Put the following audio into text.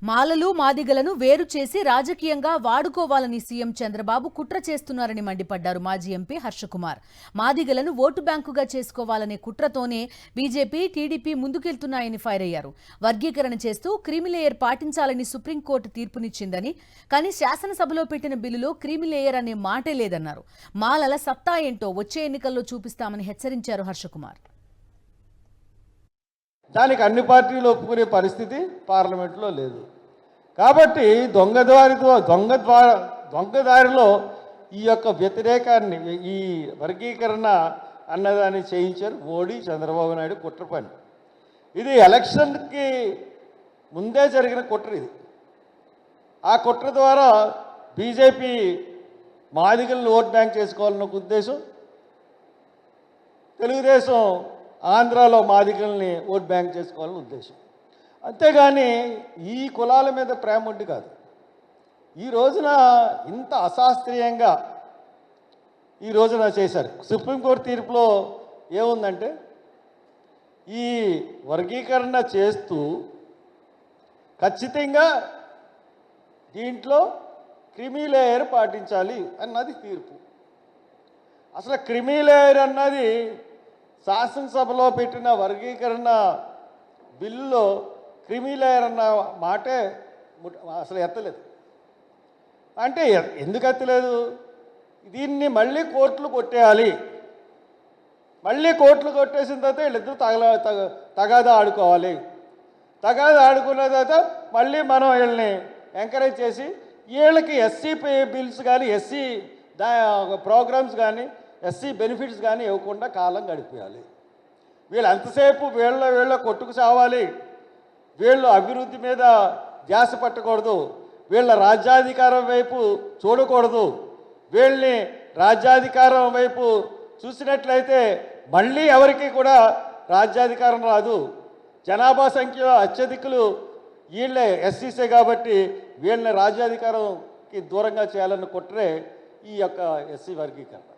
మాలలు మాదిగలను వేరు చేసి రాజకీయంగా వాడుకోవాలని సీఎం చంద్రబాబు కుట్ర చేస్తున్నారని మండిపడ్డారు మాజీ ఎంపీ హర్షకుమార్. మాదిగలను ఓటు బ్యాంకుగా చేసుకోవాలనే కుట్రతోనే బీజేపీ టీడీపీ ముందుకెళ్తున్నాయని ఫైర్ అయ్యారు. వర్గీకరణ చేస్తూ క్రీమిలేయర్ పాటించాలని సుప్రీంకోర్టు తీర్పునిచ్చిందని, కానీ శాసనసభలో పెట్టిన బిల్లులో క్రీమిలేయర్ అనే మాటే లేదన్నారు. మాలల సత్తా ఏంటో వచ్చే ఎన్నికల్లో చూపిస్తామని హెచ్చరించారు హర్షకుమార్. దానికి అన్ని పార్టీలు ఒప్పుకునే పరిస్థితి పార్లమెంట్లో లేదు. కాబట్టి దొంగదారిలో ఈ యొక్క వ్యతిరేకాన్ని, ఈ వర్గీకరణ అన్నదాన్ని చేయించారు మోడీ, చంద్రబాబు నాయుడు కుట్ర పని. ఇది ఎలక్షన్కి ముందే జరిగిన కుట్ర. ఇది ఆ కుట్ర ద్వారా బీజేపీ మాదిగలను ఓట్ బ్యాంక్ చేసుకోవాలన్న ఉద్దేశం, తెలుగుదేశం ఆంధ్రాలో మాదిగల్ని ఓట్ బ్యాంక్ చేసుకోవాలని ఉద్దేశం. అంతేగాని ఈ కులాల మీద ప్రేమ ఉండి కాదు. ఈ రోజున ఇంత అశాస్త్రీయంగా ఈ రోజున చేశారు. సుప్రీంకోర్టు తీర్పులో ఏముందంటే, ఈ వర్గీకరణ చేస్తూ ఖచ్చితంగా దీంట్లో క్రిమిలేయర్ పాటించాలి అన్నది తీర్పు. అసలు క్రిమిలేయర్ అన్నది శాసనసభలో పెట్టిన వర్గీకరణ బిల్లులో క్రిమిలేయర్ అన్న మాటే అసలు ఎత్తలేదు. అంటే ఎందుకు ఎత్తలేదు? దీన్ని మళ్ళీ కోర్టులు కొట్టేయాలి. మళ్ళీ కోర్టులు కొట్టేసిన తర్వాత వీళ్ళిద్దరూ తగాదా ఆడుకోవాలి. తగాదా ఆడుకున్న తర్వాత మళ్ళీ మనం వీళ్ళని ఎంకరేజ్ చేసి వీళ్ళకి ఎస్సీ బిల్స్ కానీ, ఎస్సీ ప్రోగ్రామ్స్ కానీ, ఎస్సీ బెనిఫిట్స్ కానీ ఇవ్వకుండా కాలం గడిపేయాలి. వీళ్ళు ఎంతసేపు వీళ్ళ కొట్టుకు సావాలి. వీళ్ళు అభివృద్ధి మీద ధ్యాస పట్టకూడదు. వీళ్ళ రాజ్యాధికారం వైపు చూడకూడదు. వీళ్ళని రాజ్యాధికారం వైపు చూసినట్లయితే మళ్ళీ ఎవరికి కూడా రాజ్యాధికారం రాదు. జనాభా సంఖ్యలో అత్యధికులు వీళ్ళే, ఎస్సీసే. కాబట్టి వీళ్ళని రాజ్యాధికారంకి దూరంగా చేయాలని కుట్రే ఈ యొక్క ఎస్సీ వర్గీకరణ.